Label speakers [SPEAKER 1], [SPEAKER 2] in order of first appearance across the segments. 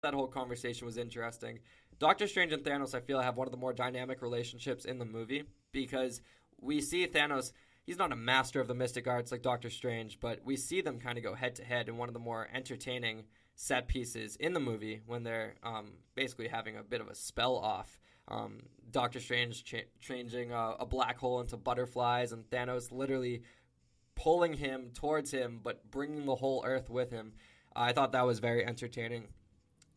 [SPEAKER 1] that whole conversation was interesting. Doctor Strange and Thanos, I feel, have one of the more dynamic relationships in the movie because we see Thanos. He's not a master of the mystic arts like Doctor Strange, but we see them kind of go head to head in one of the more entertaining set pieces in the movie when they're basically having a bit of a spell off. Doctor Strange changing a black hole into butterflies, and Thanos literally pulling him towards him, but bringing the whole Earth with him. I thought that was very entertaining.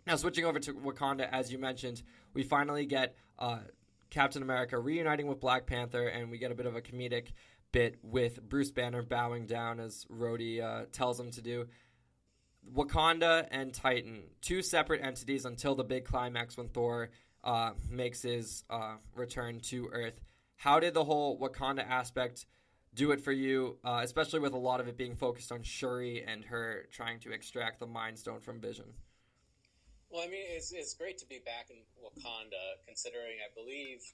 [SPEAKER 1] Now, switching over to Wakanda, as you mentioned, we finally get Captain America reuniting with Black Panther, and we get a bit of a comedic bit with Bruce Banner bowing down as Rhodey tells him to do. Wakanda and Titan, two separate entities until the big climax when Thor makes his return to Earth. How did the whole Wakanda aspect do it for you, especially with a lot of it being focused on Shuri and her trying to extract the Mind Stone from Vision?
[SPEAKER 2] Well, I mean, it's great to be back in Wakanda, considering I believe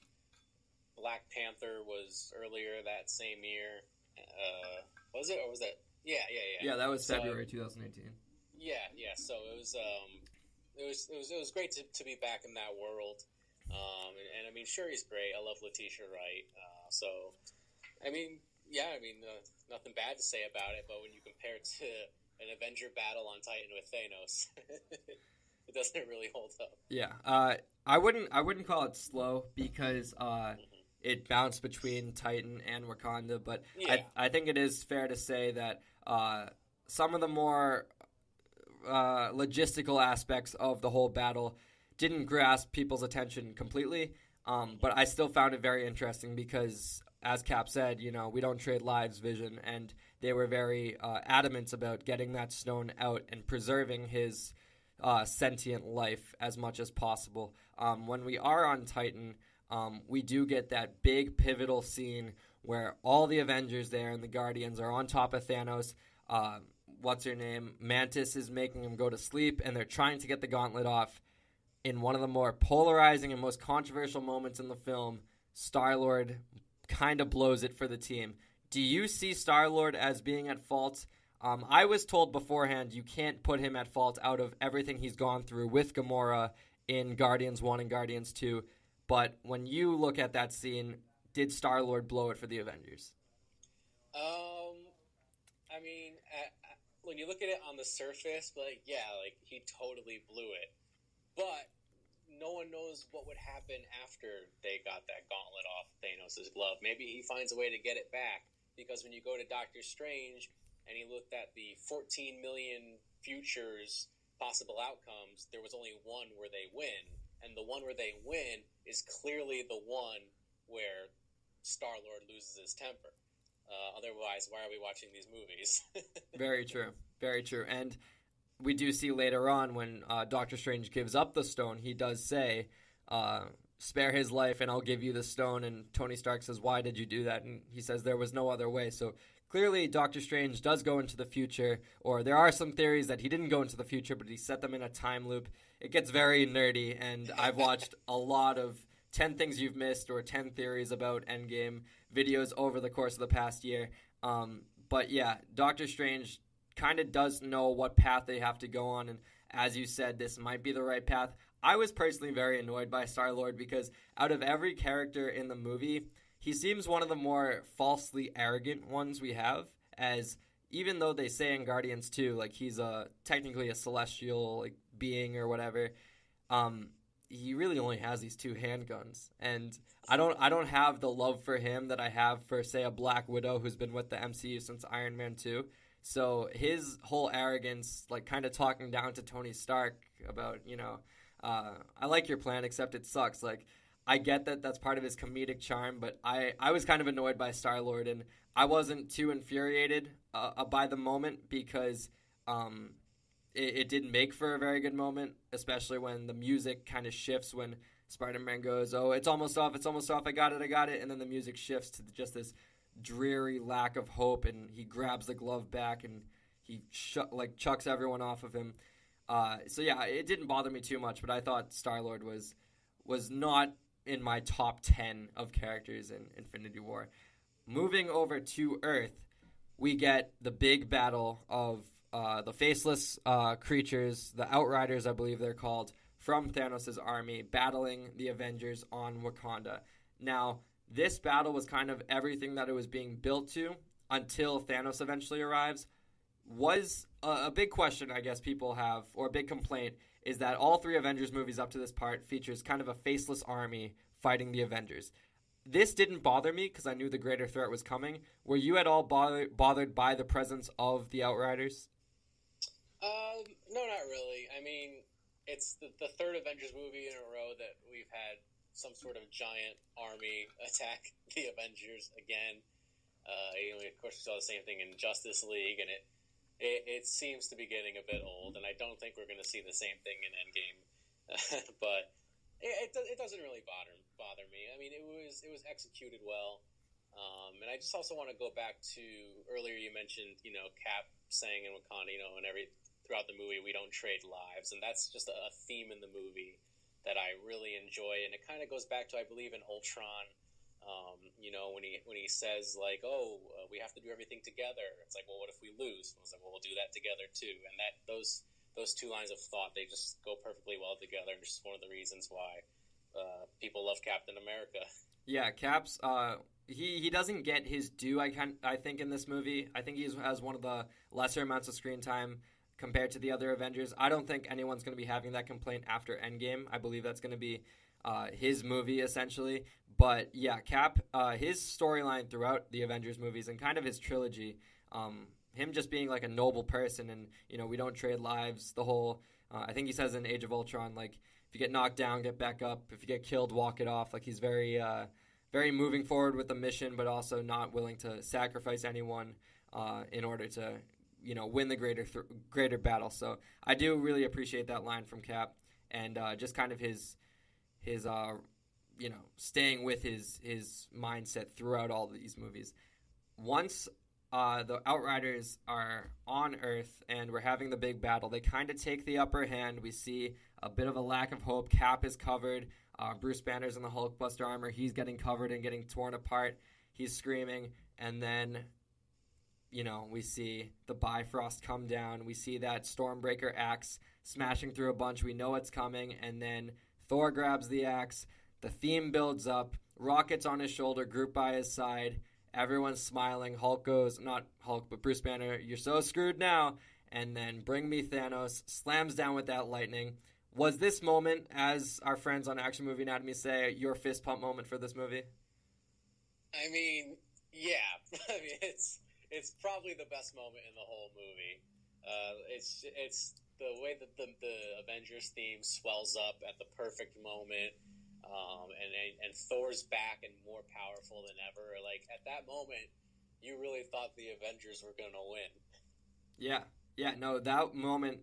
[SPEAKER 2] Black Panther was earlier that same year. Was it, or was that? Yeah.
[SPEAKER 1] Yeah, that was February 2018.
[SPEAKER 2] Yeah. So it was great to be back in that world. And I mean, Shuri's great. I love Letitia Wright. So, I mean, nothing bad to say about it. But when you compare it to an Avenger battle on Titan with Thanos. It doesn't really hold up.
[SPEAKER 1] Yeah, I wouldn't call it slow because it bounced between Titan and Wakanda, but
[SPEAKER 2] yeah.
[SPEAKER 1] I think it is fair to say that some of the more logistical aspects of the whole battle didn't grasp people's attention completely, but I still found it very interesting because, as Cap said, we don't trade lives, Vision, and they were very adamant about getting that stone out and preserving his sentient life as much as possible. When we are on Titan, we do get that big pivotal scene where all the Avengers there and the Guardians are on top of Thanos. What's her name? Mantis is making him go to sleep, and they're trying to get the gauntlet off. In one of the more polarizing and most controversial moments in the film, Star-Lord kind of blows it for the team. Do you see Star-Lord as being at fault? I was told beforehand you can't put him at fault out of everything he's gone through with Gamora in Guardians 1 and Guardians 2. But when you look at that scene, did Star-Lord blow it for the Avengers?
[SPEAKER 2] I mean, when you look at it on the surface, he totally blew it. But no one knows what would happen after they got that gauntlet off Thanos' glove. Maybe he finds a way to get it back. Because when you go to Doctor Strange and he looked at the 14 million futures possible outcomes, there was only one where they win. And the one where they win is clearly the one where Star-Lord loses his temper. Otherwise, why are we watching these movies?
[SPEAKER 1] Very true. Very true. And we do see later on when Doctor Strange gives up the stone, he does say, spare his life and I'll give you the stone. And Tony Stark says, why did you do that? And he says there was no other way. So clearly Doctor Strange does go into the future, or there are some theories that he didn't go into the future, but he set them in a time loop. It gets very nerdy, and I've watched a lot of 10 Things You've Missed or 10 Theories About Endgame videos over the course of the past year. But yeah, Doctor Strange kind of does know what path they have to go on, and as you said, this might be the right path. I was personally very annoyed by Star-Lord because out of every character in the movie, he seems one of the more falsely arrogant ones we have, as even though they say in Guardians 2, he's technically a celestial being or whatever, he really only has these two handguns. And I don't have the love for him that I have for, say, a Black Widow who's been with the MCU since Iron Man 2. So his whole arrogance, kind of talking down to Tony Stark about, I like your plan, except it sucks. I get that that's part of his comedic charm, but I was kind of annoyed by Star-Lord, and I wasn't too infuriated by the moment because it didn't make for a very good moment, especially when the music kind of shifts when Spider-Man goes, oh, it's almost off, I got it, and then the music shifts to just this dreary lack of hope, and he grabs the glove back, and he chucks everyone off of him. So yeah, it didn't bother me too much, but I thought Star-Lord was not in my top 10 of characters in Infinity War. Moving over to Earth, we get the big battle of the faceless creatures, the Outriders, I believe they're called, from Thanos' army, battling the Avengers on Wakanda. Now, this battle was kind of everything that it was being built to until Thanos eventually arrives. Was a big question, I guess, people have, or a big complaint, is that all three Avengers movies up to this part features kind of a faceless army fighting the Avengers. This didn't bother me because I knew the greater threat was coming. Were you at all bothered by the presence of the Outriders?
[SPEAKER 2] No, not really. I mean, it's the third Avengers movie in a row that we've had some sort of giant army attack the Avengers again. Of course, we saw the same thing in Justice League, and it seems to be getting a bit old, and I don't think we're going to see the same thing in Endgame. But it doesn't really bother me. I mean, it was executed well. And I just also want to go back to earlier you mentioned, Cap saying in Wakanda, and throughout the movie, we don't trade lives. And that's just a theme in the movie that I really enjoy. And it kind of goes back to, I believe, in Ultron, when he says, like, we have to do everything together. It's like, well, what if we lose? And I was like, well, we'll do that together, too. And those two lines of thought, they just go perfectly well together. And just one of the reasons why people love Captain America.
[SPEAKER 1] Yeah, Cap's he doesn't get his due. I think in this movie, I think he has one of the lesser amounts of screen time compared to the other Avengers. I don't think anyone's going to be having that complaint after Endgame. I believe that's going to be his movie essentially. But yeah, Cap, his storyline throughout the Avengers movies and kind of his trilogy, him just being like a noble person, and we don't trade lives. The whole I think he says in Age of Ultron, like, if you get knocked down, get back up. If you get killed, walk it off. Like, he's very very moving forward with the mission, but also not willing to sacrifice anyone in order to win the greater battle. So I do really appreciate that line from Cap, and just kind of his staying with his mindset throughout all of these movies. Once the Outriders are on Earth and we're having the big battle, they kind of take the upper hand. We see a bit of a lack of hope. Cap is covered. Bruce Banner's in the Hulkbuster armor. He's getting covered and getting torn apart. He's screaming. And then, we see the Bifrost come down. We see that Stormbreaker axe smashing through a bunch. We know it's coming. And then Thor grabs the axe. The theme builds up. Rocket's on his shoulder, Groot by his side. Everyone's smiling. Hulk goes, not Hulk, but Bruce Banner, you're so screwed now. And then bring me Thanos, slams down with that lightning. Was this moment, as our friends on Action Movie Anatomy say, your fist pump moment for this movie?
[SPEAKER 2] I mean, yeah. I mean, it's probably the best moment in the whole movie. It's the way that the Avengers theme swells up at the perfect moment. And Thor's back and more powerful than ever. Like, at that moment, you really thought the Avengers were going to win.
[SPEAKER 1] Yeah, no, that moment,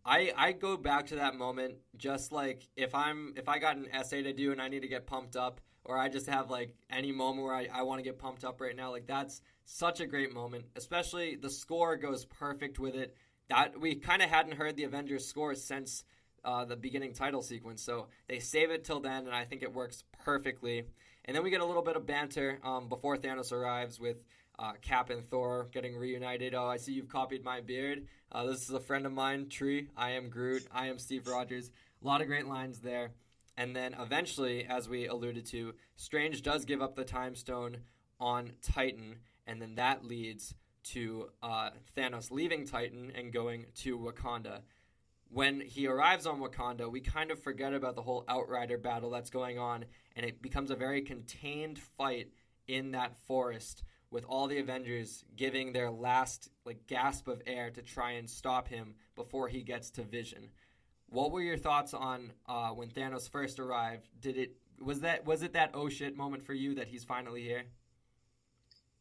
[SPEAKER 1] I go back to that moment just like if I got an essay to do and I need to get pumped up, or I just have like any moment where I want to get pumped up right now, like that's such a great moment. Especially the score goes perfect with it. That we kind of hadn't heard the Avengers score since the beginning title sequence, so they save it till then, and I think it works perfectly. And then we get a little bit of banter before Thanos arrives with Cap and Thor getting reunited. Oh, I see you've copied my beard. This is a friend of mine, Tree. I am Groot. I am Steve Rogers. A lot of great lines there. And then eventually, as we alluded to, Strange does give up the Time Stone on Titan, and then that leads to Thanos leaving Titan and going to Wakanda. When he arrives on Wakanda, we kind of forget about the whole Outrider battle that's going on, and it becomes a very contained fight in that forest with all the Avengers giving their last gasp of air to try and stop him before he gets to Vision. What were your thoughts on when Thanos first arrived? Was it that oh shit moment for you that he's finally here?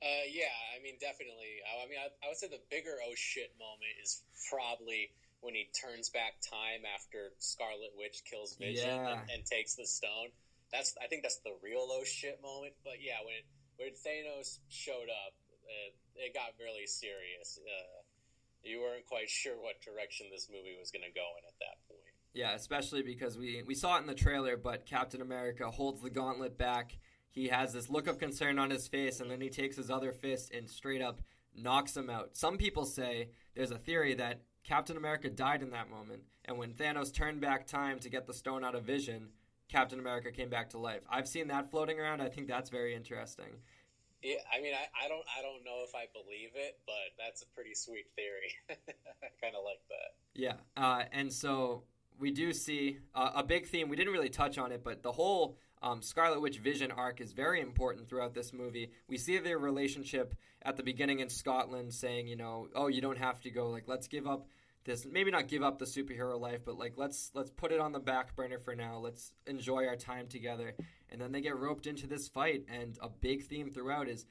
[SPEAKER 2] Yeah, I mean, definitely. I would say the bigger oh shit moment is probably when he turns back time after Scarlet Witch kills Vision and takes the stone. I think that's the real oh shit moment. But yeah, when Thanos showed up, it got really serious. You weren't quite sure what direction this movie was going to go in at that point.
[SPEAKER 1] Yeah, especially because we saw it in the trailer, but Captain America holds the gauntlet back. He has this look of concern on his face, and then he takes his other fist and straight up knocks him out. Some people say there's a theory that Captain America died in that moment, and when Thanos turned back time to get the stone out of Vision, Captain America came back to life. I've seen that floating around. I think that's very interesting.
[SPEAKER 2] Yeah, I mean, I don't know if I believe it, but that's a pretty sweet theory. I kind of like that.
[SPEAKER 1] Yeah, and so we do see a big theme. We didn't really touch on it, but the whole Scarlet Witch Vision arc is very important throughout this movie. We see their relationship at the beginning in Scotland, saying, oh, you don't have to go. Like, let's give up this. Maybe not give up the superhero life, but like let's put it on the back burner for now. Let's enjoy our time together. And then they get roped into this fight, and a big theme throughout is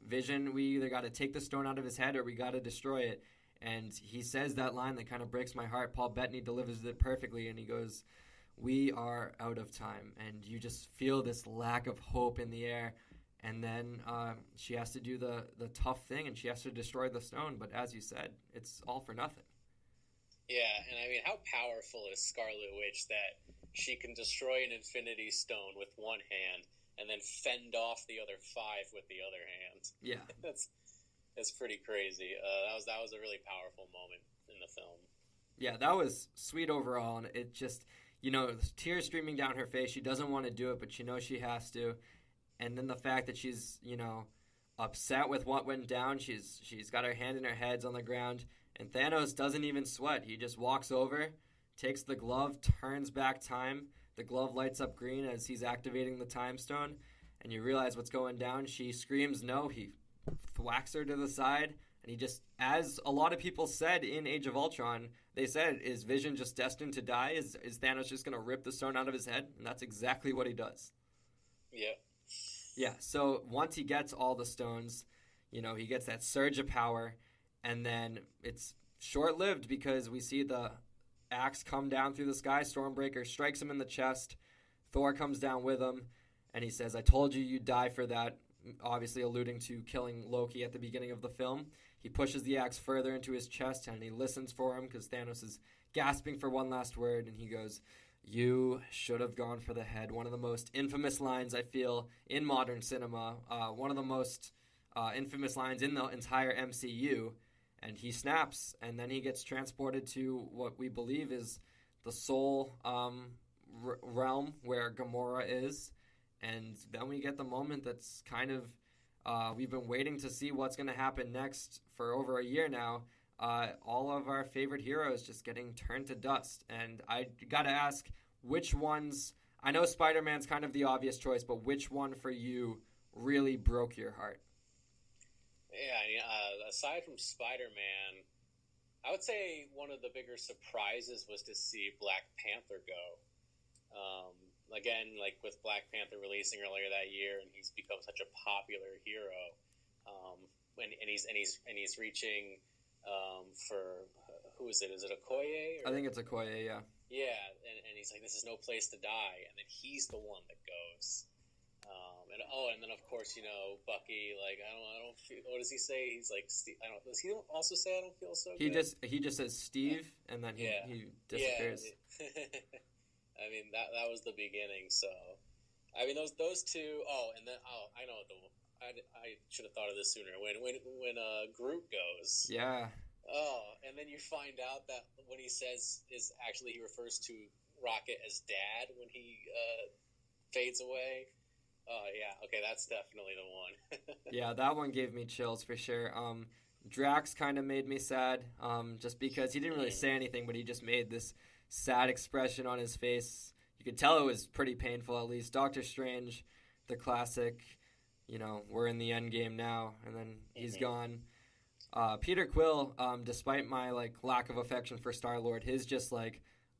[SPEAKER 1] Vision. We either got to take the stone out of his head or we got to destroy it. And he says that line that kind of breaks my heart. Paul Bettany delivers it perfectly, and he goes, "We are out of time." And you just feel this lack of hope in the air. And then she has to do the tough thing, and she has to destroy the stone. But as you said, it's all for nothing.
[SPEAKER 2] Yeah, and I mean, how powerful is Scarlet Witch that she can destroy an Infinity Stone with one hand and then fend off the other 5 with the other hand?
[SPEAKER 1] Yeah.
[SPEAKER 2] That's pretty crazy. That was a really powerful moment in the film.
[SPEAKER 1] Yeah, that was sweet overall, and it just, tears streaming down her face. She doesn't want to do it, but she knows she has to. And then the fact that she's, upset with what went down. She's got her hand in her heads on the ground, and Thanos doesn't even sweat. He just walks over, takes the glove, turns back time. The glove lights up green as he's activating the time stone, and you realize what's going down. She screams no. He thwacks her to the side, and he just, as a lot of people said in Age of Ultron, they said, is Vision just destined to die? Is Thanos just going to rip the stone out of his head? And that's exactly what he does.
[SPEAKER 2] Yeah.
[SPEAKER 1] Yeah, so once he gets all the stones, he gets that surge of power, and then it's short-lived because we see the axe come down through the sky. Stormbreaker strikes him in the chest. Thor comes down with him, and he says, "I told you you'd die for that," obviously alluding to killing Loki at the beginning of the film. He pushes the axe further into his chest, and he listens for him because Thanos is gasping for one last word, and he goes, "You should have gone for the head." One of the most infamous lines, I feel, in modern cinema. One of the most infamous lines in the entire MCU. And he snaps, and then he gets transported to what we believe is the Soul realm where Gamora is. And then we get the moment that's kind of, we've been waiting to see what's going to happen next for over a year now. All of our favorite heroes just getting turned to dust. And I got to ask, which ones, I know Spider-Man's kind of the obvious choice, but which one for you really broke your heart?
[SPEAKER 2] Yeah, aside from Spider-Man, I would say one of the bigger surprises was to see Black Panther go. Again, like with Black Panther releasing earlier that year, and he's become such a popular hero. And he's reaching for who is it? Is it Okoye?
[SPEAKER 1] I think it's Okoye, yeah.
[SPEAKER 2] Yeah, and he's like, "This is no place to die," and then he's the one that goes. And then of course, Bucky, like, I don't feel, what does he say? He's like, does he also say I don't feel so good?
[SPEAKER 1] He just says Steve, and then he disappears.
[SPEAKER 2] Yeah. I mean, that was the beginning. So, I mean, those two. I know I should have thought of this sooner. When Groot goes.
[SPEAKER 1] Yeah.
[SPEAKER 2] Oh, and then you find out that when he says he refers to Rocket as Dad when he fades away. Oh, yeah. Okay, that's definitely the one.
[SPEAKER 1] Yeah, that one gave me chills for sure. Drax kind of made me sad just because he didn't really say anything, but he just made this sad expression on his face. You could tell it was pretty painful, at least. Doctor Strange, the classic, we're in the Endgame now, and then he's gone. Peter Quill, despite my lack of affection for Star-Lord, his just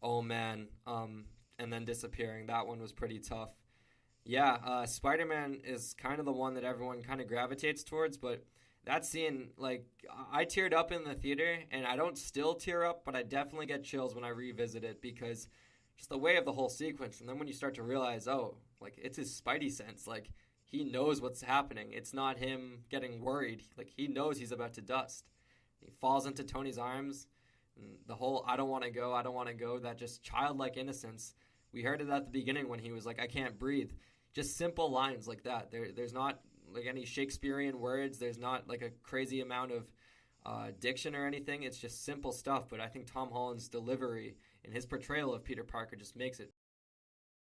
[SPEAKER 1] oh man, and then disappearing. That one was pretty tough. Yeah, Spider-Man is kind of the one that everyone kind of gravitates towards, but that scene, I teared up in the theater, and I don't still tear up, but I definitely get chills when I revisit it because just the way of the whole sequence, and then when you start to realize, it's his Spidey sense, he knows what's happening. It's not him getting worried. He knows he's about to dust. He falls into Tony's arms, and the whole I don't want to go, that just childlike innocence. We heard it at the beginning when he was like, "I can't breathe." Just simple lines like that. There's not like any Shakespearean words. There's not like a crazy amount of diction or anything. It's just simple stuff. But I think Tom Holland's delivery and his portrayal of Peter Parker just makes it